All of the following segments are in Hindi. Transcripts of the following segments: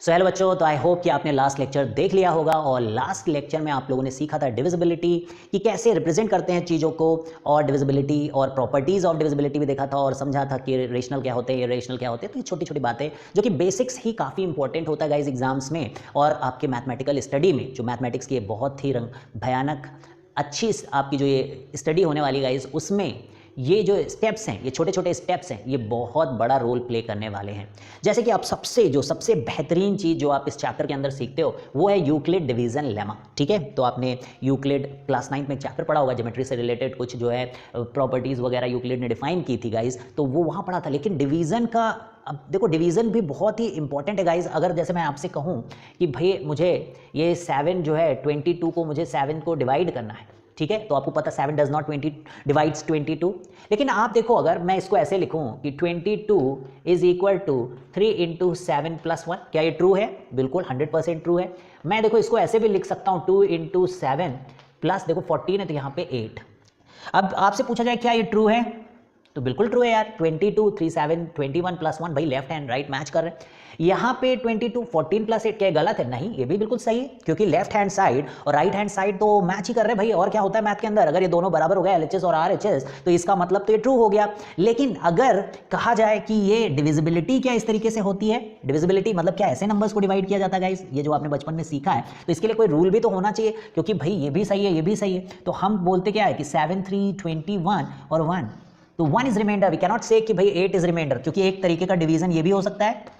सो हेलो बच्चों, तो आई होप कि आपने लास्ट लेक्चर देख लिया होगा और लास्ट लेक्चर में आप लोगों ने सीखा था डिविजिबिलिटी कि कैसे रिप्रेजेंट करते हैं चीज़ों को, और डिविजिबिलिटी और प्रॉपर्टीज़ ऑफ डिविजिबिलिटी भी देखा था और समझा था कि रेशनल क्या होते हैं, इरेशनल क्या होते हैं। तो ये छोटी छोटी बातें जो कि बेसिक्स ही काफ़ी इंपॉर्टेंट होता है गाइज एग्जाम्स में और आपके मैथमेटिकल स्टडी में, जो मैथमेटिक्स की बहुत ही भयानक अच्छी आपकी जो ये स्टडी होने वाली गाइज, उसमें ये जो स्टेप्स हैं, ये छोटे छोटे स्टेप्स हैं, ये बहुत बड़ा रोल प्ले करने वाले हैं। जैसे कि आप सबसे बेहतरीन चीज़ जो आप इस चैप्टर के अंदर सीखते हो वो है यूक्लिड डिवीजन लेमा। ठीक है, तो आपने यूक्लिड क्लास 9 में चैप्टर पढ़ा होगा, ज्योमेट्री से रिलेटेड कुछ जो है प्रॉपर्टीज़ वगैरह यूक्लिड ने डिफाइन की थी गाइज, तो वो वहाँ पढ़ा था। लेकिन डिवीज़न का, अब देखो डिवीज़न भी बहुत ही इंपॉर्टेंट है गाइज। अगर जैसे मैं आपसे कहूँ कि भाई मुझे ये 7 जो है 22 को मुझे 7 को डिवाइड करना है, ठीक है, तो आपको पता 7 डज नॉट 20 डिवाइड्स 22। लेकिन आप देखो, अगर मैं इसको ऐसे लिखूं कि 22 is equal to 3 into 7 plus 1, क्या ये ट्रू है? बिल्कुल 100% ट्रू है। मैं देखो इसको ऐसे भी लिख सकता हूं 2 इंटू 7 प्लस देखो 14 है तो यहाँ पे 8। अब आपसे पूछा जाए क्या ये ट्रू है, तो बिल्कुल ट्रू है यार। 22 3 7 21 प्लस 1, भाई लेफ्ट हैंड राइट मैच कर रहे हैं। यहाँ पे 22 14 प्लस 8 क्या गलत है? नहीं, ये भी बिल्कुल सही है, क्योंकि लेफ्ट हैंड साइड और राइट हैंड साइड तो मैच ही कर रहे हैं भाई। और क्या होता है मैथ के अंदर, अगर ये दोनों बराबर हो गए LHS और RHS, तो इसका मतलब तो ये ट्रू हो गया। लेकिन अगर कहा जाए कि ये डिविजिबिलिटी क्या इस तरीके से होती है, डिविजिबिलिटी मतलब क्या ऐसे नंबर्स को डिवाइड किया जाता है गाइस, ये जो आपने बचपन में सीखा है, तो इसके लिए कोई रूल भी तो होना चाहिए, क्योंकि भाई ये भी सही है, ये भी सही है। तो हम बोलते क्या है कि 7 3 21 और 1, तो 1 is reminder. We cannot say कि भाई 8 इज रिमाइंडर, क्योंकि एक तरीके का डिवीजन ये भी हो सकता है।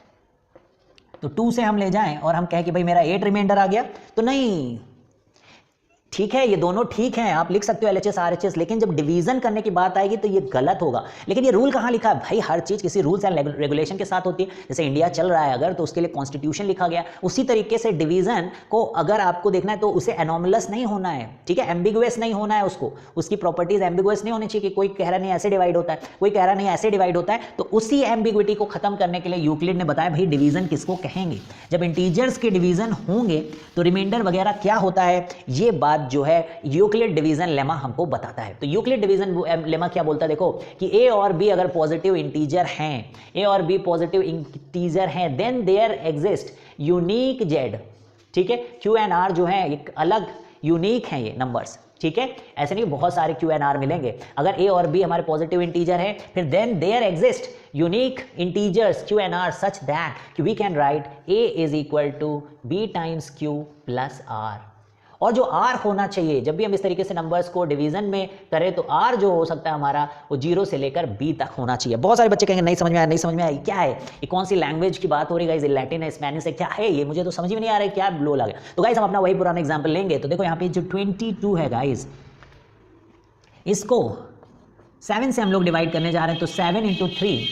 तो 2 से हम ले जाएं और हम कहें कि भाई मेरा 8 रिमाइंडर आ गया, तो नहीं, ठीक है, ये दोनों ठीक हैं, आप लिख सकते हो LHS RHS, लेकिन जब डिवीजन करने की बात आएगी तो ये गलत होगा। लेकिन ये रूल कहाँ लिखा है भाई? हर चीज किसी रूल्स एंड रेगुलेशन के साथ होती है। जैसे इंडिया चल रहा है अगर, तो उसके लिए कॉन्स्टिट्यूशन लिखा गया, उसी तरीके से डिवीजन को अगर आपको देखना है तो उसे एनोमलस नहीं होना है, ठीक है, एम्बिगुअस नहीं होना है, उसको उसकी प्रॉपर्टीज एम्बिगुअस नहीं होनी चाहिए कि कोई कह रहा नहीं ऐसे डिवाइड होता है, कोई कह रहा नहीं ऐसे डिवाइड होता है। तो उसी एम्बिग्विटी को खत्म करने के लिए यूक्लिड ने बताया भाई डिवीजन किसको कहेंगे। जब इंटीजर्स के डिवीजन होंगे तो रिमाइंडर वगैरह क्या होता है, ये बात जो है यूक्लिड डिवीजन लेमा हमको बताता है। तो यूक्लिड डिवीजन लेमा क्या बोलता है, देखो कि ए और बी अगर पॉजिटिव इंटीजर हैं, ए और बी पॉजिटिव इंटीजर हैं, then there exist unique z, ठीक है, क्यू एंड आर जो है एक अलग यूनिक हैं ये नंबर्स, ठीक है, ऐसे नहीं बहुत सारे क्यू एंड आर मिलेंगे। अगर ए और बी हमारे पॉजिटिव इंटीजर है, फिर then there exist unique integers q and r such that we can write a is equal to b times q plus r. और जो R होना चाहिए, जब भी हम इस तरीके से नंबर्स को डिवीजन में करें तो R जो हो सकता है हमारा वो 0 से लेकर B तक होना चाहिए। बहुत सारे बच्चे कहेंगे नहीं समझ में आया, नहीं समझ में आया, क्या है ये, कौन सी लैंग्वेज की बात हो रही है गाइस, लैटिन है, स्पेनिश है, क्या है ये, मुझे तो समझ में नहीं आ रहा है, क्या ब्लो लगा। तो गाइस हम अपना वही पुराना एग्जाम्पल लेंगे। तो देखो यहाँ पे जो 22 है गाइस, इसको 7 से हम लोग डिवाइड करने जा रहे हैं, तो 7 इंटू 3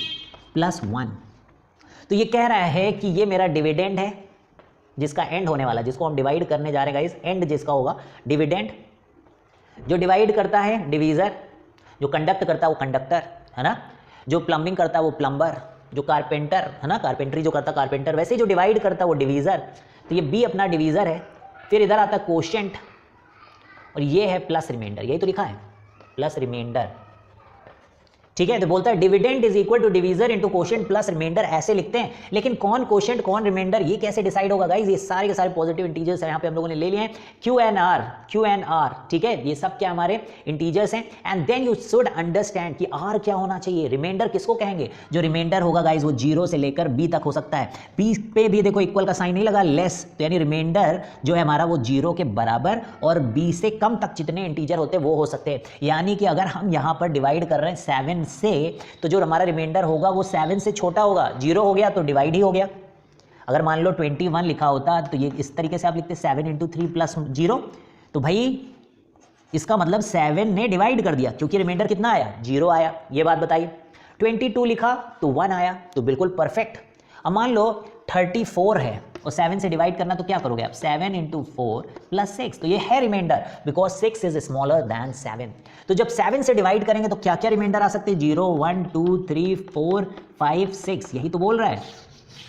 प्लस 1, तो ये कह रहा है कि ये मेरा डिविडेंड है जिसका एंड होने वाला, जिसको हम डिवाइड करने जा रहे हैं गाइस, एंड जिसका होगा डिविडेंड। जो डिवाइड करता है डिवीजर, जो कंडक्ट करता है वो कंडक्टर, है ना, जो प्लम्बिंग करता है वो प्लम्बर, जो कारपेंटर है ना, कारपेंट्री जो करता है कारपेंटर, वैसे जो डिवाइड करता है वो डिवीजर। तो ये बी अपना डिवीजर है। फिर इधर आता है कोशेंट और ये है प्लस रिमाइंडर, यही तो लिखा है प्लस रिमाइंडर, ठीक है। तो बोलता है dividend is equal to divisor into quotient plus remainder, ऐसे लिखते हैं। लेकिन कौन कोशेंट कौन रिमाइंडर ये कैसे डिसाइड होगा गाइस? ये सारे के सारे पॉजिटिव इंटीजर्स हैं, यहाँ पे हम लोगों ने ले लिए हैं क्यू एंड आर, ठीक है, ये सब क्या हमारे इंटीजर्स हैं। And then you should understand कि आर क्या होना चाहिए, रिमाइंडर किसको कहेंगे? जो रिमाइंडर होगा गाइस वो 0 से लेकर बी तक हो सकता है। बी पे भी देखो इक्वल का साइन नहीं लगा, लेस, तो यानी रिमाइंडर जो है हमारा वो 0 के बराबर और बी से कम तक जितने इंटीजर होते हैं वो हो सकते हैं। यानी कि अगर हम यहाँ पर डिवाइड कर रहे हैं 7 से, तो जो हमारा रिमाइंडर होगा वो 7 से छोटा होगा, 0 हो गया तो डिवाइड ही हो गया। अगर मान लो 21 लिखा होता तो ये इस तरीके से आप लिखते 7 इंटू 3 प्लस 0, तो भाई इसका मतलब 7 ने डिवाइड कर दिया, क्योंकि रिमाइंडर कितना आया, 0 आया। ये बात बताइए। 22 लिखा तो 1 आया, तो बिल्कुल परफेक्ट। अब मान लो 34 है और 7 से डिवाइड करना, तो क्या करोगे आप, 7 इंटू 4 प्लस 6, तो ये है remainder, because 6 is smaller than 7। तो जब 7 से डिवाइड करेंगे तो क्या क्या रिमाइंडर आ सकते हैं, 0 1 2 3 4 5 6, यही तो बोल रहा है।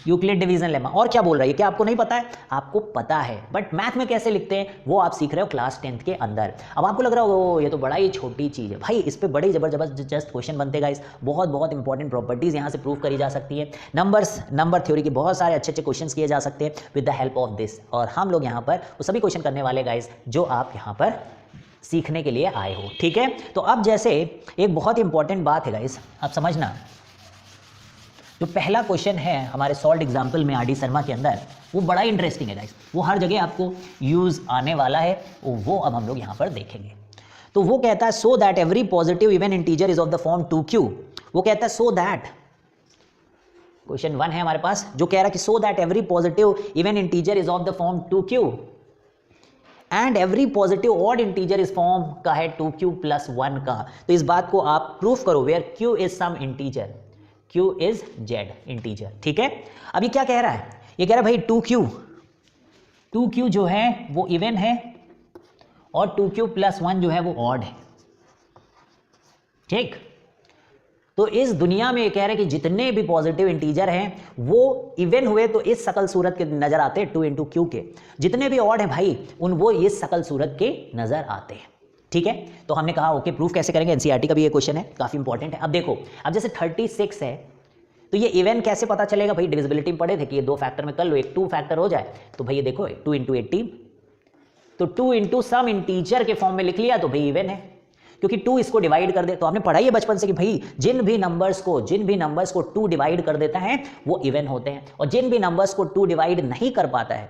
Euclid division lemma. और क्या बोल रहा है, क्या आपको नहीं पता है? आपको पता है, बट मैथ में कैसे लिखते हैं वो आप सीख रहे हो क्लास 10th के अंदर। अब आपको लग रहा हो ये तो बड़ा ही छोटी चीज़ है भाई, इस पे बड़े जबरदस्त क्वेश्चन बनते गाइस, बहुत इंपॉर्टेंट प्रॉपर्टीज यहाँ से प्रूव करी जा सकती है। नंबर थ्योरी के बहुत सारे अच्छे क्वेश्चन किए जा सकते हैं with the help of this, और हम लोग यहाँ पर वो सभी क्वेश्चन करने वाले गाइस जो आप यहाँ पर सीखने के लिए आए हो, ठीक है। तो अब जैसे एक बहुत इंपॉर्टेंट बात है गाइस, आप समझना, जो पहला क्वेश्चन है हमारे सॉल्व एग्जाम्पल में आरडी शर्मा के अंदर, वो बड़ा इंटरेस्टिंग है गाइस, वो हर जगह आपको यूज आने वाला है, वो अब हम लोग यहाँ पर देखेंगे। तो वो कहता है so that every positive even integer is of the form 2q। वो कहता है सो दैट, क्वेश्चन 1 है हमारे पास जो कह रहा है कि so that every positive even integer is of the form 2q and every positive odd integer is form का है 2q + 1 का। तो इस बात को आप प्रूफ करो where q is some integer, q is z integer, ठीक है। अब ये क्या कह रहा है, ये कह रहा है भाई 2q जो है वो इवन है और 2q + 1 जो है वो ऑड है, ठीक। तो इस दुनिया में ये कह रहे हैं कि जितने भी पॉजिटिव इंटीजर हैं वो इवन हुए तो इस शकल सूरत के नजर आते हैं 2 × q के, जितने भी ऑड हैं भाई वो इस शकल सूरत के नजर आते हैं, ठीक है। तो हमने कहा ओके प्रूफ कैसे करेंगे, एनसीईआरटी का भी ये क्वेश्चन है, काफी इंपॉर्टेंट है। अब देखो, अब जैसे 36 है तो ये इवन कैसे पता चलेगा भाई, डिविजिबिलिटी में पढ़े थे कि ये 2 फैक्टर में कर लो, एक 2 फैक्टर हो जाए, तो भाई ये देखो 2 × 80, तो 2 × सम इंटीजर के फॉर्म में लिख लिया तो भाई इवन है, क्योंकि 2 इसको डिवाइड कर दे। तो आपने पढ़ा ही है बचपन से कि भाई जिन भी नंबर्स को 2 डिवाइड कर देता है वो इवन होते हैं, और जिन भी नंबर्स को 2 डिवाइड नहीं कर पाता है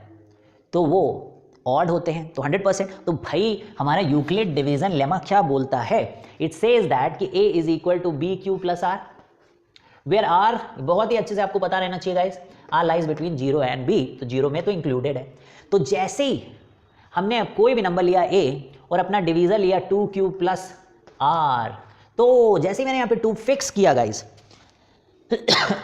तो वो ऑड होते हैं। तो 100%। तो भाई हमारा यूक्लिड डिवीजन लेमा क्या बोलता है, इट सेज दैट कि a = bq + r, where r बहुत ही अच्छे से आपको पता रहना चाहिए guys, r lies between 0 and b, तो 0 में तो इंक्लूडेड है। तो जैसे ही हमने कोई भी नंबर लिया a और अपना डिवीजर लिया 2q + r, तो जैसे ही मैंने यहाँ पे 2 फिक्स किया गाइस,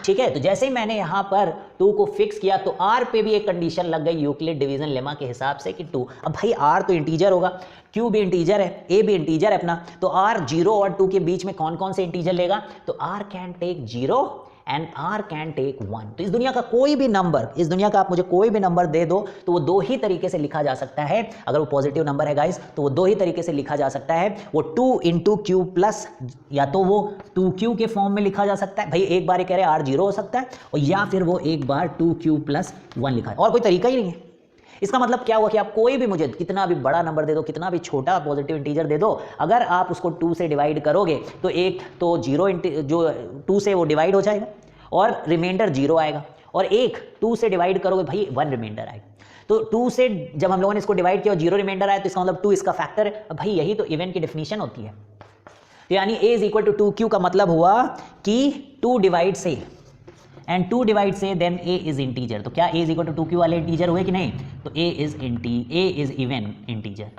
ठीक है, तो जैसे ही मैंने यहाँ पर 2 को फिक्स किया तो r पे भी एक कंडीशन लग गई यूक्लिड डिवीजन लेमा के हिसाब से कि 2। अब भाई r तो इंटीजर होगा, q भी इंटीजर है, a भी इंटीजर है अपना, तो r 0 और 2 के बीच में कौन कौन से इंटीजर लेगा, तो r can take 0 and r can take 1। तो इस दुनिया का कोई भी नंबर, इस दुनिया का आप मुझे कोई भी नंबर दे दो तो वो 2 ही तरीके से लिखा जा सकता है। अगर वो पॉजिटिव नंबर है गाइस तो वो 2 ही तरीके से लिखा जा सकता है, वो 2 × q+, या तो वो 2q के फॉर्म में लिखा जा सकता है, भाई एक बार ये कह रहे r 0 हो सकता है, और या फिर वो एक बार 2q + 1 लिखा है, और कोई तरीका ही नहीं है। इसका मतलब क्या हुआ कि आप कोई भी मुझे कितना भी बड़ा नंबर दे दो, कितना भी छोटा पॉजिटिव इंटीजर दे दो, अगर आप उसको 2 से डिवाइड करोगे तो एक तो 0 जो 2 से वो डिवाइड हो जाएगा और रिमाइंडर 0 आएगा, और एक 2 से डिवाइड करोगे भाई 1 रिमाइंडर आएगा। तो 2 से जब हम लोगों ने इसको डिवाइड किया और 0 रिमाइंडर आया तो इसका मतलब 2 इसका फैक्टर है। भाई यही तो इवन की डेफिनेशन होती है। तो यानी a = 2q का मतलब हुआ कि 2 डिवाइड से एंड 2 डिवाइड से देन a इज इंटीजर। तो क्या a = 2q वाले इंटीजर हुए कि नहीं, तो a इज इवन इंटीजर।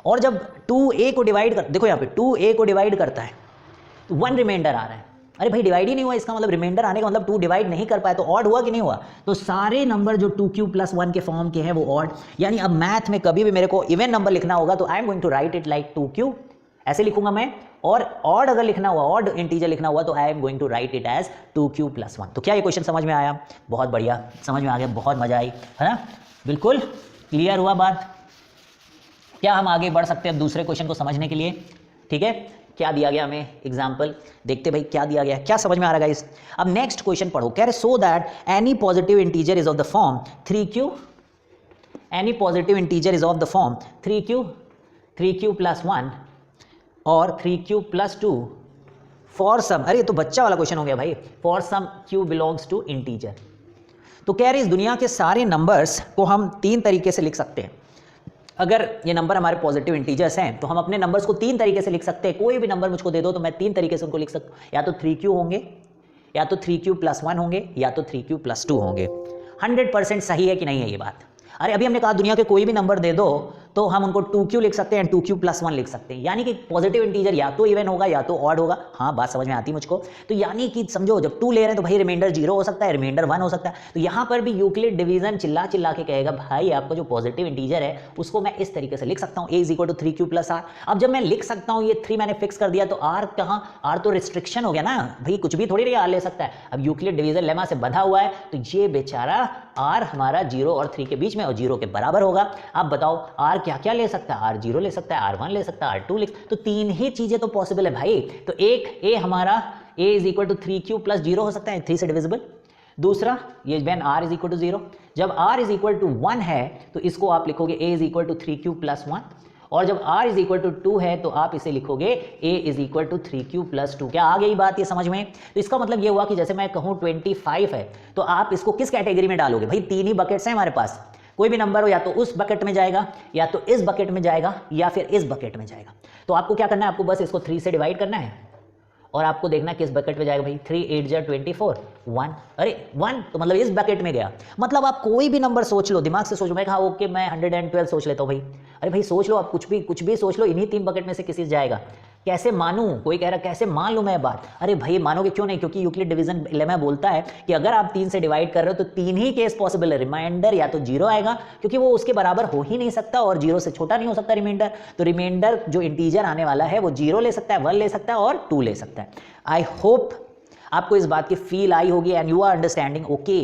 और जब 2a को डिवाइड कर, देखो यहाँ पे 2a को डिवाइड करता है तो 1 रिमाइंडर आ रहा है, अरे भाई डिवाइड ही नहीं हुआ, इसका मतलब रिमाइंडर आने का मतलब 2 डिवाइड नहीं कर पाए, तो ऑड हुआ कि नहीं हुआ। तो सारे नंबर जो 2q + 1 के फॉर्म के हैं वो ऑड, यानी अब मैथ में कभी भी मेरे को इवन नंबर लिखना होगा तो I am going to write it like 2q, ऐसे लिखूंगा मैं, और ऑड अगर लिखना हुआ, ऑड इंटीजर लिखना हुआ तो I am going to write it as 2q + 1। तो क्या ये क्वेश्चन समझ में आया? बहुत बढ़िया, समझ में आ गया, बहुत मजा आई, है ना, बिल्कुल क्लियर हुआ बात। क्या हम आगे बढ़ सकते हैं अब दूसरे क्वेश्चन को समझने के लिए, ठीक है। क्या दिया गया हमें एग्जाम्पल देखते भाई, क्या दिया गया, क्या समझ में आ रहा है गाइस। अब नेक्स्ट क्वेश्चन पढ़ो, कह रहे सो that any positive integer is of the form 3q, any positive integer is of the form 3q + 1 और 3q + 2 फॉर सम, अरे ये तो बच्चा वाला क्वेश्चन हो गया भाई, for some q belongs to integer. तो कह रहे इस दुनिया के सारे नंबर्स को हम 3 तरीके से लिख सकते हैं। अगर ये नंबर हमारे पॉजिटिव इंटीजर्स हैं तो हम अपने नंबर्स को 3 तरीके से लिख सकते हैं। कोई भी नंबर मुझको दे दो तो मैं 3 तरीके से उनको लिख सकता हूँ, या तो 3q होंगे, या तो 3q + 1 होंगे, या तो 3q + 2 होंगे। 100% सही है कि नहीं है ये बात। अरे अभी हमने कहा दुनिया के कोई भी नंबर दे दो तो हम उनको 2q लिख सकते हैं, 2q+1 लिख सकते हैं। यानी कि पॉजिटिव इंटीजर या तो इवन होगा या तो ऑड होगा। हाँ, बात समझ में आती मुझको। तो यानी कि समझो जब 2 ले रहे हैं तो भाई रिमाइंडर 0 हो सकता है, रिमाइंडर 1 हो सकता है। तो यहाँ पर भी यूक्लिड डिवीजन चिल्ला चिल्ला के कहेगा भाई आपका जो पॉजिटिव इंटीजर है उसको मैं इस तरीके से लिख सकता हूँ, a = 3q+r। अब जब मैं लिख सकता हूँ ये 3 मैंने फिक्स कर दिया, तो r कहाँ, r तो रिस्ट्रिक्शन हो गया ना भाई, कुछ भी थोड़ी r ले सकता है। अब यूक्लिड डिवीजन लेमा से बंधा हुआ है, तो ये बेचारा r हमारा 0 और 3 के बीच में और 0 के बराबर होगा। अब बताओ r क्या क्या ले सकता है, r 0 ले सकता है, r 1 ले सकता है, r 2 ले, तो 3 ही चीजें तो पॉसिबल है भाई। तो एक a हमारा a = 3q+0 हो सकता है, 3 से डिविजिबल। दूसरा ये when r = 0, जब r = 1 है तो इसको आप लिखोगे a = 3q+1, और जब r = 2 है तो आप इसे लिखोगे a = 3q+2। क्या आ गई बात ये समझ में? तो इसका मतलब ये हुआ कि जैसे मैं कहूँ 25 है तो आप इसको किस कैटेगरी में डालोगे? भाई 3 ही बकेट्स हैं हमारे पास, कोई भी नंबर हो या तो उस बकेट में जाएगा या तो इस बकेट में जाएगा या फिर इस बकेट में जाएगा। तो आपको क्या करना है, आपको बस इसको 3 से डिवाइड करना है और आपको देखना किस बकेट में जाएगा। भाई 3 8 जा 24, 1, अरे 1 तो मतलब इस बकेट में गया। मतलब आप कोई भी नंबर सोच लो, दिमाग से सोचो। मैं कहा ओके मैं 112 सोच लेता हूँ भाई। अरे भाई सोच लो, आप कुछ भी सोच लो, इन्हीं 3 बकेट में से किसी से जाएगा। कैसे मानूं? कोई कह रहा कैसे मान लूं मैं बात? अरे भाई मानोगे क्यों नहीं? क्योंकि यूक्लिड डिवीजन लेमा बोलता है कि अगर आप 3 से डिवाइड कर रहे हो तो 3 ही केस पॉसिबल है। रिमाइंडर या तो 0 आएगा क्योंकि वो उसके बराबर हो ही नहीं सकता और 0 से छोटा नहीं हो सकता रिमाइंडर। तो रिमाइंडर जो इंटीजर आने वाला है वो 0 ले सकता है, 1 ले सकता है और 2 ले सकता है। आई होप आपको इस बात की फील आई होगी and you are understanding okay.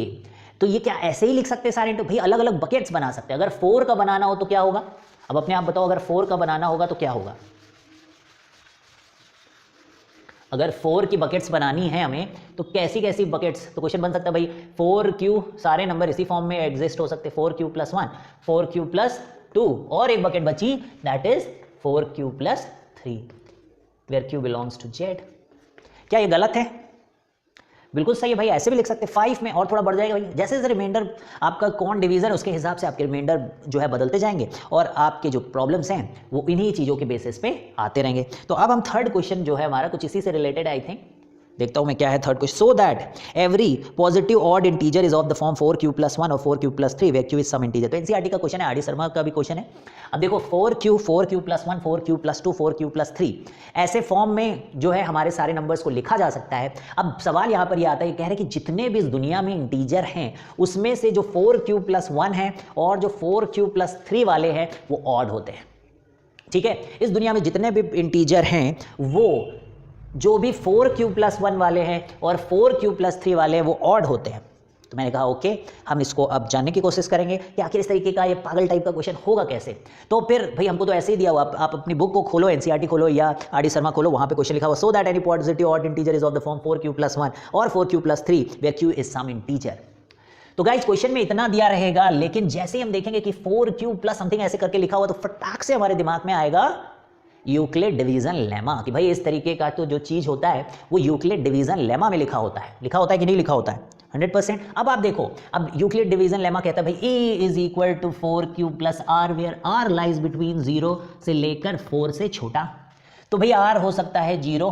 तो ये क्या ऐसे ही लिख सकते हैं सारे? तो भाई अलग अलग बकेट्स बना सकते हैं। अगर 4 का बनाना हो तो क्या होगा? अब अपने आप बताओ, अगर 4 का बनाना होगा तो क्या होगा? अगर 4 की बकेट्स बनानी है हमें तो कैसी कैसी बकेट्स? तो क्वेश्चन बन सकता है भाई 4q, सारे नंबर इसी फॉर्म में एग्जिस्ट हो सकते हैं, 4q+1, 4q+2 और एक बकेट बची that is 4q+3 where q belongs to z। क्या ये गलत है? बिल्कुल सही है भाई, ऐसे भी लिख सकते हैं 5 में और थोड़ा बढ़ जाएगा भाई। जैसे जैसे रिमाइंडर आपका कौन डिवीजन है उसके हिसाब से आपके रिमाइंडर जो है बदलते जाएंगे और आपके जो प्रॉब्लम्स हैं वो इन्हीं चीज़ों के बेसिस पे आते रहेंगे। तो अब हम थर्ड क्वेश्चन जो है हमारा कुछ इसी से रिलेटेड आई थिंक, देखता हूं मैं क्या है third question. So that every positive odd integer is of the form 4q+1 और 4q+3 where q is some integer. तो एनसीईआरटी का क्वेश्चन है, आर डी शर्मा का भी क्वेश्चन है। अब देखो 4q, 4q+1, 4q+2, 4q+3 ऐसे फॉर्म में जो है हमारे सारे नंबर्स को लिखा जा सकता है। अब सवाल यहाँ पर ये आता है, कह रहे हैं कि जितने भी इस दुनिया में इंटीजर हैं उसमें से जो 4q+1 है और जो 4q+3 वाले हैं वो ऑड होते हैं। ठीक है, इस दुनिया में जितने भी इंटीजर हैं वो जो भी 4q+1 वाले हैं और 4q+3 वाले हैं वो ऑड होते हैं। तो मैंने कहा ओके, हम इसको अब जानने की कोशिश करेंगे कि आखिर इस तरीके का ये पागल टाइप का क्वेश्चन होगा कैसे। तो फिर भाई हमको तो ऐसे ही दिया हुआ, आप अपनी बुक को खोलो, एनसीईआरटी खोलो या आर डी शर्मा खोलो, वहां पे क्वेश्चन लिखा हुआ so that any positive odd integer is of the form 4q+1 और 4q+3 where q is some integer. तो गाइस क्वेश्चन में इतना दिया रहेगा, लेकिन जैसे ही हम देखेंगे कि 4q+ समथिंग ऐसे करके लिखा हुआ तो फटाक से हमारे दिमाग में आएगा यूक्लिड डिवीजन लेमा कि भाई इस तरीके का तो जो चीज होता है वो यूक्लिड डिवीजन लेमा में लिखा होता है कि नहीं लिखा होता है 100%। अब आप देखो, अब यूक्लिड डिवीजन लेमा कहता है भाई a = 4q+r where r lies between 0 से लेकर 4 से छोटा। तो भाई r हो सकता है 0,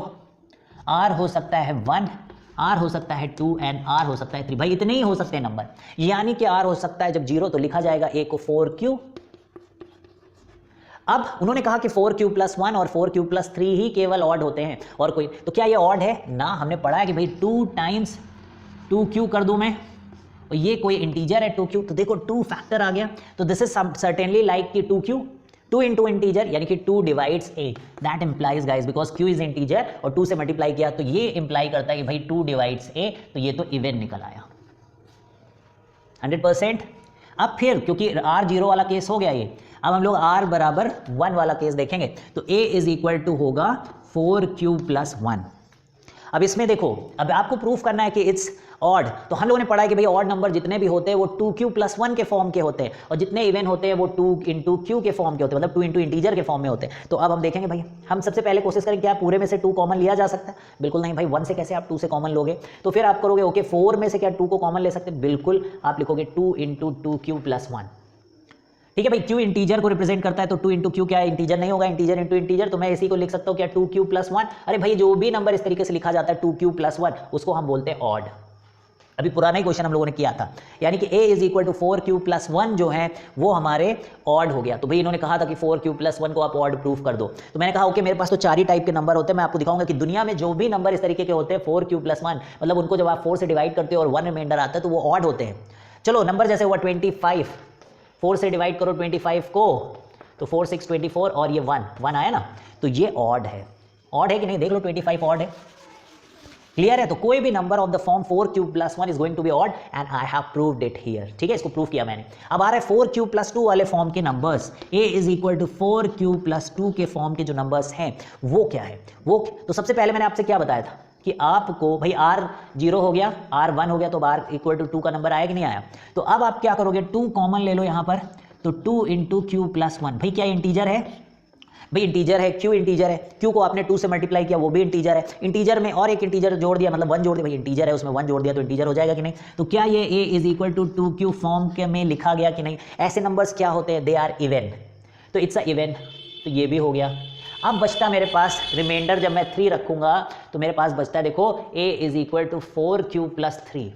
r हो सकता है 1, r हो सकता है 2 एंड r हो सकता है 3। भाई इतने ही हो सकते हैं नंबर, यानी कि r हो सकता है जब 0 तो लिखा जाएगा a को 4q। अब उन्होंने कहा कि 4q+1 और 4q+3 ही केवल ऑड होते हैं और कोई, तो क्या ये ऑड है ना? हमने पढ़ा है कि भाई 2 टाइम्स 2q कर दूं मैं और ये कोई इंटीजर है 2q, तो देखो 2 फैक्टर आ गया। तो दिस इज सर्टेनली लाइक कि 2q, 2 इंटू इंटीजर यानी कि 2 divides a, that implies guys because q is integer और 2 से मल्टीप्लाई किया तो ये इंप्लाई करता है कि भाई 2 डिवाइड्स a, तो ये तो इवन निकल आया 100%। अब फिर क्योंकि r 0 वाला केस हो गया ये, अब हम लोग r बराबर 1 वाला केस देखेंगे तो a = होगा 4q+1। अब इसमें देखो, अब आपको प्रूफ करना है कि इट्स ऑड, तो हम लोगों ने पढ़ा है कि भाई ऑड नंबर जितने भी होते हैं वो 2q+1 के फॉर्म के होते हैं और जितने इवन होते हैं वो 2 इंटू q के फॉर्म के होते हैं, मतलब 2 इंटू इंटीजर के फॉर्म में होते हैं। तो अब हम देखेंगे भाई, हम सबसे पहले कोशिश करें क्या पूरे में से 2 कॉमन लिया जा सकता है? बिल्कुल नहीं भाई, 1 से कैसे आप 2 से कॉमन लोगे? तो फिर आप करोगे ओके 4 में से क्या 2 को कॉमन ले सकते हैं? बिल्कुल, आप लिखोगे 2 इंटू 2q+1। ठीक है भाई, q इंटीजर को रिप्रेजेंट करता है तो 2 इंटू क्यू क्या है? इंटीजर नहीं होगा, इंटीजर इंटू इंटीजर, तो मैं इसी को लिख सकता हूँ क्या 2q+1। अरे भाई जो भी नंबर इस तरीके से लिखा जाता है 2q+1 उसको हम बोलते हैं ऑड। अभी पुराना ही क्वेश्चन हम लोगों ने किया था, यानी कि a is equal to 4q+1 जो है वो हमारे ऑड हो गया। तो भाई इन्होंने कहा था कि 4q+1 को आप ऑड प्रूफ कर दो, तो मैंने कहा ओके मेरे पास तो 4 ही टाइप के नंबर होते हैं, मैं आपको दिखाऊंगा कि दुनिया में जो भी नंबर इस तरीके के होते हैं 4q+1 मतलब उनको जब आप 4 से डिवाइड करते हो और 1 रिमाइंडर आता है तो वो ऑड होते हैं। चलो नंबर जैसे हुआ 25, 4 से डिवाइड करो 25 को तो 4 6 24 और ये 1 आया ना, तो ये ऑड है। ऑड है कि नहीं देख लो, 25 ऑड है, क्लियर है। तो कोई भी number of the form 4q+1 is going to be odd and I have proved it here, ठीक है, इसको प्रूव किया मैंने। अब आ रहा है 4q+2 वाले फॉर्म के numbers, a is equal to 4q+2 के फॉर्म के जो नंबर्स हैं वो क्या है, वो तो सबसे पहले मैंने आपसे क्या बताया था कि आपको भाई r 0 हो गया, r 1 हो गया, तो r इक्वल टू 2 का नंबर आया कि नहीं आया। तो अब आप क्या करोगे, 2 कॉमन ले लो यहाँ पर, तो 2 इंटू q+1, भाई क्या इंटीजर है, भाई इंटीजर है, q इंटीजर है, q को आपने 2 से मल्टीप्लाई किया वो भी इंटीजर है, इंटीजर में और एक इंटीजर जोड़ दिया मतलब 1 जोड़ दिया, भाई इंटीजर है उसमें 1 जोड़ दिया तो इंटीजर हो जाएगा कि नहीं। तो क्या ये a is equal to 2q form के में लिखा गया कि नहीं। ऐसे नंबर्स क्या होते हैं, दे आर इवन, तो इट्स अ इवन, तो ये भी हो गया। अब बचता मेरे पास रिमाइंडर, जब मैं 3 रखूंगा तो मेरे पास बचता है, देखो a is equal to 4q+3।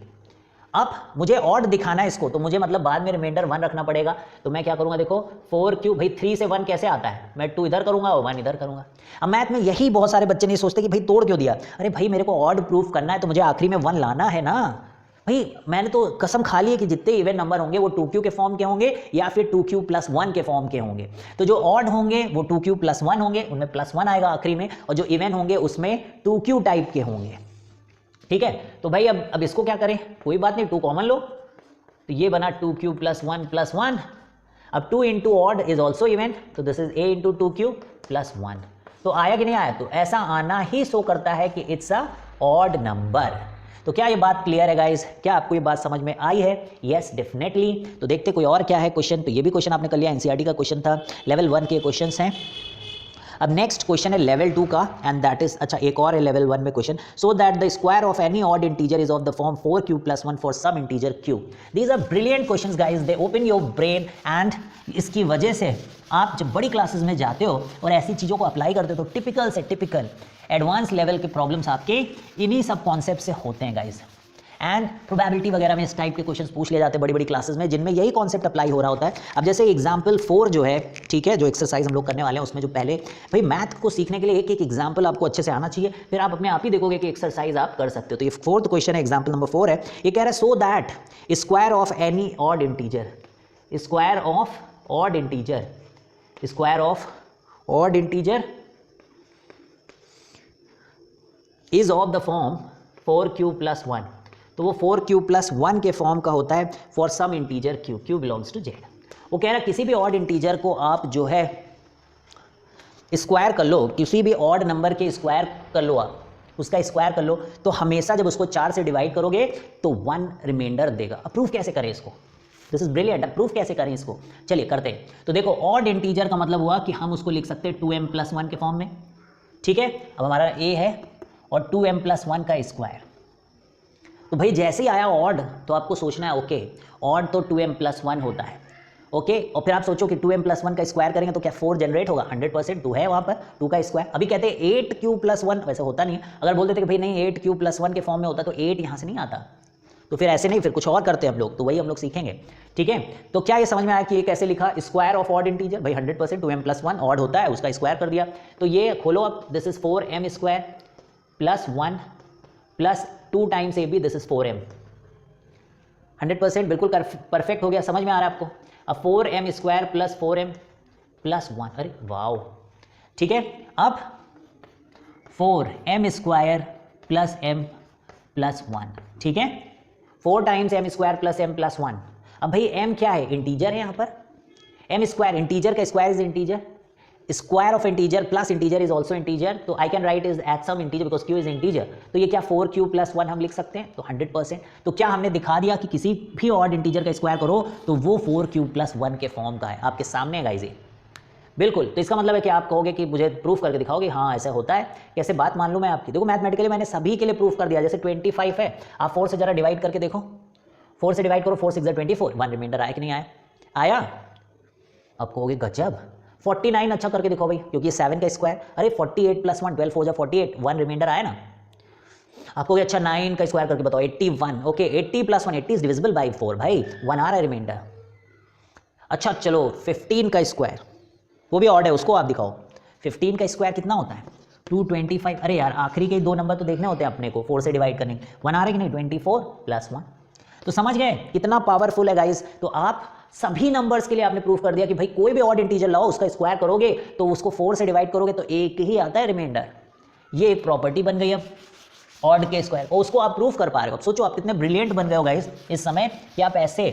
अब मुझे ऑड दिखाना है इसको, तो मुझे मतलब बाद में रिमाइंडर 1 रखना पड़ेगा, तो मैं क्या करूंगा, देखो 4q, भाई 3 से 1 कैसे आता है, मैं 2 इधर करूंगा और 1 इधर करूंगा। अब मैथ में यही बहुत सारे बच्चे नहीं सोचते कि भाई तोड़ क्यों दिया, अरे भाई मेरे को ऑड प्रूफ करना है तो मुझे आखिरी में 1 लाना है ना। भाई मैंने तो कसम खा ली है कि जितने इवन नंबर होंगे वो 2q के फॉर्म के होंगे या फिर 2q+1 के फॉर्म के होंगे। तो जो ऑड होंगे वो 2q+1 होंगे, उनमें +1 आएगा आखिरी में, और जो इवन होंगे उसमें 2q टाइप के होंगे, ठीक है। तो भाई अब इसको क्या करें, कोई बात नहीं, 2 कॉमन लो, तो ये बना 2q+1+1। अब 2 into odd is also even, तो this is a into 2q+1। तो आया कि नहीं आया, तो ऐसा आना ही शो करता है कि इट्स अ ऑड नंबर। तो क्या ये बात क्लियर है गाइस, क्या आपको ये बात समझ में आई है, यस डेफिनेटली। तो देखते कोई और क्या है क्वेश्चन, तो ये भी क्वेश्चन आपने कर लिया, एनसीईआरटी का क्वेश्चन था, लेवल 1 के क्वेश्चंस हैं। अब नेक्स्ट क्वेश्चन है लेवल 2 का, एंड दैट इज, अच्छा एक और है लेवल 1 में question, so that the square of any odd integer is of the form 4q+1 for some integer q। These are brilliant questions guys, they open your brain, and इसकी वजह से आप जब बड़ी क्लासेस में जाते हो और ऐसी चीज़ों को अप्लाई करते हो तो टिपिकल से टिपिकल एडवांस लेवल के प्रॉब्लम्स आपके इन्हीं सब कॉन्सेप्ट से होते हैं गाइस। एंड प्रोबेबिलिटी वगैरह में इस टाइप के क्वेश्चंस पूछ लिए जाते हैं बड़ी बड़ी क्लासेस में, जिनमें यही कॉन्सेप्ट अप्लाई हो रहा होता है। अब जैसे एग्जाम्पल 4 जो है, ठीक है, जो एक्सरसाइज हम लोग करने वाले हैं उसमें जो पहले, भाई मैथ को सीखने के लिए एक एक एग्जाम्पल आपको अच्छे से आना चाहिए, फिर आप अपने आप ही देखोगे कि एक्सरसाइज आप कर सकते हो। तो ये 4th क्वेश्चन है, एग्जाम्पल नंबर 4 है, ये कह रहा है so that square of any odd integer, square of odd integer, square of odd integer is of the form 4q+1, तो वो 4q+1 के फॉर्म का होता है for some integer q, q belongs to z। वो कह रहा है किसी भी ऑड इंटीजर को आप जो है स्क्वायर कर लो, किसी भी ऑड नंबर के स्क्वायर कर लो, आप उसका स्क्वायर कर लो, तो हमेशा जब उसको 4 से डिवाइड करोगे तो 1 रिमाइंडर देगा। अप्रूव कैसे करें इसको, दिस इज ब्रिलियंट, अप्रूव कैसे करें इसको, चलिए करते हैं। तो देखो ऑड इंटीजर का मतलब हुआ कि हम उसको लिख सकते हैं 2m+1 के फॉर्म में, ठीक है। अब हमारा a है और 2m+1 का स्क्वायर, तो भाई जैसे ही आया ऑड तो आपको सोचना है ओके ऑड तो 2m+1 होता है, ओके। और फिर आप सोचो कि 2m+1 का स्क्वायर करेंगे तो क्या 4 जनरेट होगा, 100% 2 है वहाँ पर 2 का स्क्वायर। अभी कहते हैं 8q+1, वैसे होता नहीं है, अगर बोल देते कि भाई नहीं 8q+1 के फॉर्म में होता तो 8 यहाँ से नहीं आता, तो फिर ऐसे नहीं, फिर कुछ और करते हैं हम लोग, तो वही हम लोग सीखेंगे, ठीक है। तो क्या ये समझ में आया कि ये कैसे लिखा, स्क्वायर ऑफ ऑड इंटीजर, भाई 100% 2m+1 ऑड होता है, उसका स्क्वायर कर दिया। तो ये खोलो अब, this is 4m² + 1 + 2 times ab, this is 4m, 100% बिल्कुल परफेक्ट हो गया, समझ में आ रहा है आपको। अब 4m² + 4m + 1, अरे वाओ, ठीक है। अब 4m² + m + 1, ठीक है, 4 टाइम्स m² + m + 1। अब भाई m क्या है, इंटीजर है यहाँ पर, m², इंटीजर का square is integer, square of integer plus integer is also integer, तो I can write is at some integer because q is integer. तो ये क्या 4q+1 हम लिख सकते हैं, तो 100%। तो क्या हमने दिखा दिया कि किसी भी ऑड इंटीजर का स्क्वायर करो तो वो 4q+1 के फॉर्म का है, आपके सामने है गाइस ये, बिल्कुल। तो इसका मतलब है कि आप कहोगे कि मुझे प्रूफ करके दिखाओगे, हाँ ऐसा होता है, कैसे बात मान लूँ मैं आपकी, देखो मैथमेटिकली मैंने सभी के लिए प्रूफ कर दिया। जैसे 25 है, आप 4 से जरा डिवाइड करके देखो, 4 से डिवाइड करो, 4 6 24, 1 रिमाइंडर आया कि नहीं आया, आया। अब कहोगे गजब, 49 अच्छा करके दिखाओ भाई, क्योंकि 7 का स्क्वायर, अरे 48 + 1 12 4 जा 48, 1 रिमाइंडर आया ना। आपको क्या अच्छा 9 का स्क्वायर करके बताओ 81 ओके 80 + 1 80 इज डिविजिबल बाय 4 भाई 1 आ रहा है रिमाइंडर। अच्छा चलो 15 का स्क्वायर वो भी ऑड है उसको आप दिखाओ 15 का स्क्वायर कितना होता है 225। अरे यार आखिरी के दो नंबर तो देखने होते हैं अपने को 4 से डिवाइड करने 1 आ रहा है कि नहीं 24 + 1 तो समझ गए कितना पावरफुल है गाइस। तो आप सभी नंबर्स के लिए आपने प्रूफ कर दिया कि भाई कोई भी ऑड इंटीजर लाओ उसका स्क्वायर करोगे तो उसको 4 से डिवाइड करोगे तो एक ही आता है रिमाइंडर। ये एक प्रॉपर्टी बन गई अब ऑड के स्क्वायर और उसको आप प्रूफ कर पा रहे हो। अब सोचो आप कितने ब्रिलियंट बन गए हो गाइस इस समय कि आप ऐसे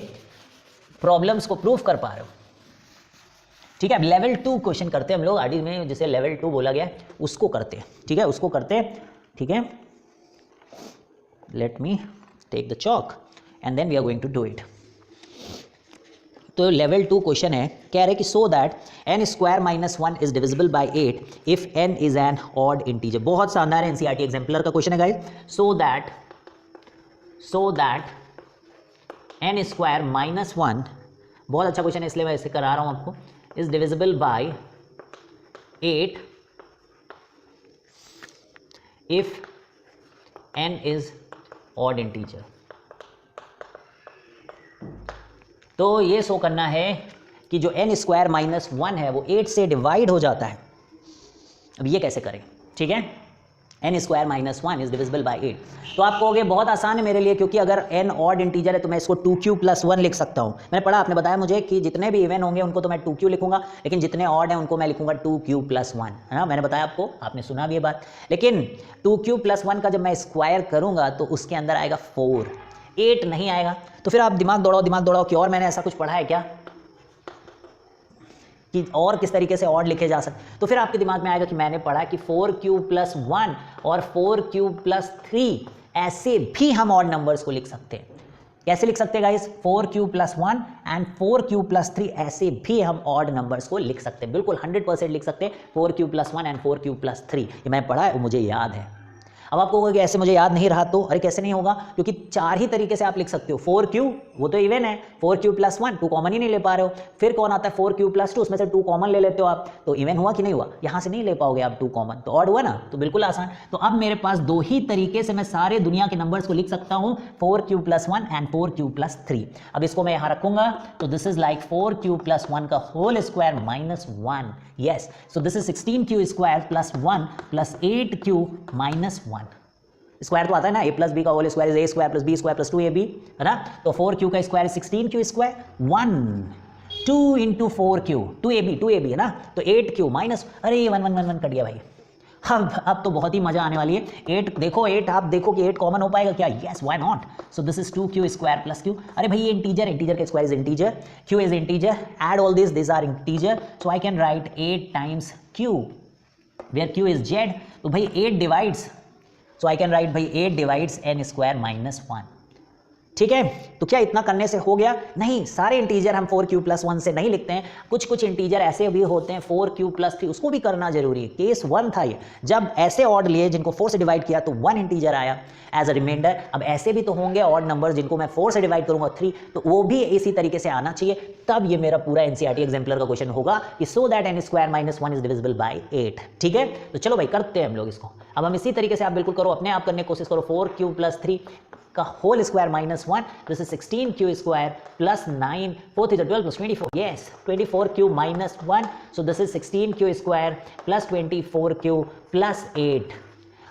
प्रॉब्लम्स को प्रूफ कर पा रहे हो। ठीक है अब लेवल 2 क्वेश्चन करते हैं हम लोग आरडी में जिसे लेवल 2 बोला गया है उसको करते हैं। ठीक है उसको करते हैं। ठीक है let me take the chalk and then we are going to do it. तो लेवल 2 क्वेश्चन है कह रहे कि so that n² - 1 is divisible by 8 if n is an odd integer. बहुत शानदार एनसीईआरटी एग्जाम्पलर का क्वेश्चन है गाइस। सो दैट n² - 1 बहुत अच्छा क्वेश्चन है इसलिए मैं इसे करा रहा हूं आपको is divisible by 8 if n is odd integer. तो ये शो करना है कि जो n² - 1 है वो 8 से डिवाइड हो जाता है। अब ये कैसे करें ठीक है n² - 1 इज डिविजिबल बाय 8 तो आप कहोगे बहुत आसान है मेरे लिए क्योंकि अगर n ऑड इंटीजर है तो मैं इसको 2q + 1 लिख सकता हूँ। मैंने पढ़ा आपने बताया मुझे कि जितने भी इवन होंगे उनको तो मैं 2q लिखूंगा लेकिन जितने ऑड हैं उनको मैं लिखूंगा 2q + 1 है ना। मैंने बताया आपको आपने सुना भी ये बात। लेकिन 2q + 1 का जब मैं स्क्वायर करूंगा तो उसके अंदर आएगा 4 8 नहीं आएगा। तो फिर आप दिमाग दौड़ाओ कि और मैंने ऐसा कुछ पढ़ा है क्या कि और किस तरीके से ऑड लिखे जा सकते। तो फिर आपके दिमाग में आएगा कि मैंने पढ़ा कि 4q + 1 और 4q + 3 ऐसे भी हम ऑड नंबर्स को लिख सकते हैं। कैसे लिख सकते हैं गाइस 4q + 1 एंड 4q + 3 ऐसे भी हम ऑड नंबर्स को लिख सकते हैं बिल्कुल 100% लिख सकते हैं 4q + 1 एंड 4q + 3 ये मैंने पढ़ा है वो मुझे याद है। अब आपको होगा कि ऐसे मुझे याद नहीं रहा तो अरे कैसे नहीं होगा क्योंकि 4 ही तरीके से आप लिख सकते हो 4q वो तो इवन है 4q + 1 2 कॉमन ही नहीं ले पा रहे हो। फिर कौन आता है 4q + 2 उसमें से 2 कॉमन ले लेते हो आप तो इवन हुआ कि नहीं हुआ। यहाँ से नहीं ले पाओगे आप 2 कॉमन तो ऑड हुआ ना तो बिल्कुल आसान। तो अब मेरे पास 2 ही तरीके से मैं सारे दुनिया के नंबर्स को लिख सकता हूँ 4q + 1 एंड 4q + 3। अब इसको मैं यहाँ रखूंगा तो दिस इज लाइक 4q + 1 का whole square -1 yes so this is 16q² + 1 + 8q - 1 square तो आता है ना a + b का whole square is a² + b² + 2ab है ना। तो 4q का स्क्वायर 16q² 1 2 × 4q 2ab है ना तो 8q माइनस अरे 1 1 1 1 कट गया भाई। अब तो बहुत ही मजा आने वाली है 8 देखो 8 आप देखो कि 8 कॉमन हो पाएगा क्या yes why not. So this is 2q² + q अरे भाई ये इंटीजर का square is integer q is integer add all this are integer so I can write 8 × q where q is z तो भाई 8 divides so I can write भाई 8 डिवाइड्स n² - 1 ठीक है। तो क्या इतना करने से हो गया नहीं सारे इंटीजर हम 4q + 1 से नहीं लिखते हैं कुछ इंटीजर ऐसे भी होते हैं 4q + 3 उसको भी करना जरूरी है। केस 1 था ये जब ऐसे ऑड लिए जिनको 4 से डिवाइड किया तो 1 इंटीजर आया एज अ रिमाइंडर। अब ऐसे भी तो होंगे ऑड नंबर्स जिनको मैं 4 से डिवाइड करूंगा 3 तो वो भी इसी तरीके से आना चाहिए तब ये मेरा पूरा एनसीईआरटी एग्जाम्पलर का क्वेश्चन होगा कि so that n² - 1 is divisible by 8 ठीक है। तो चलो भाई करते हैं हम लोग इसको। अब हम इसी तरीके से आप बिल्कुल करो अपने आप करने की कोशिश करो 4q + 3 का whole square -1 this is 16q² + 9 4 3 12 + 24 yes 24q - 1 so this is 16q² + 24q + 8।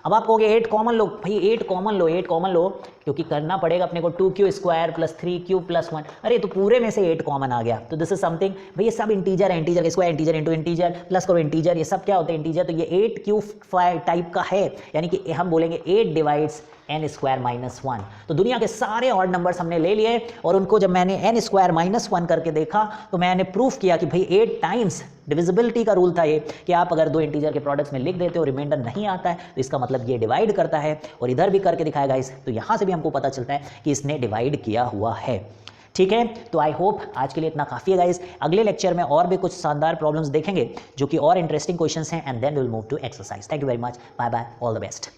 अब आप कहोगे 8 कॉमन लो भाई 8 कॉमन लो क्योंकि करना पड़ेगा अपने को 2q² + 3q + 1 अरे तो पूरे में से 8 कॉमन आ गया तो दिस इज समथिंग भाई ये सब इंटीजर है integer square integer into integer plus करो इंटीजर ये सब क्या होते हैं इंटीजर। तो ये 8q टाइप का है यानी कि हम बोलेंगे 8 डिवाइड्स n² - 1। तो दुनिया के सारे ऑड नंबर्स हमने ले लिए और उनको जब मैंने n² - 1 करके देखा तो मैंने प्रूफ किया कि भाई 8 टाइम्स डिविजिबिलिटी का रूल था ये कि आप अगर 2 इंटीजर के प्रोडक्ट्स में लिख देते हो रिमाइंडर नहीं आता है तो इसका मतलब ये डिवाइड करता है और इधर भी करके दिखाएगा इस तो यहाँ से भी हमको पता चलता है कि इसने डिवाइड किया हुआ है ठीक है। तो आई होप आज के लिए इतना काफ़ी है गाइस। अगले लेक्चर में और भी कुछ शानदार प्रॉब्लम्स देखेंगे जो कि और इंटरेस्टिंग क्वेश्चंस हैं and then will move to exercise. Thank you very much bye bye all the best.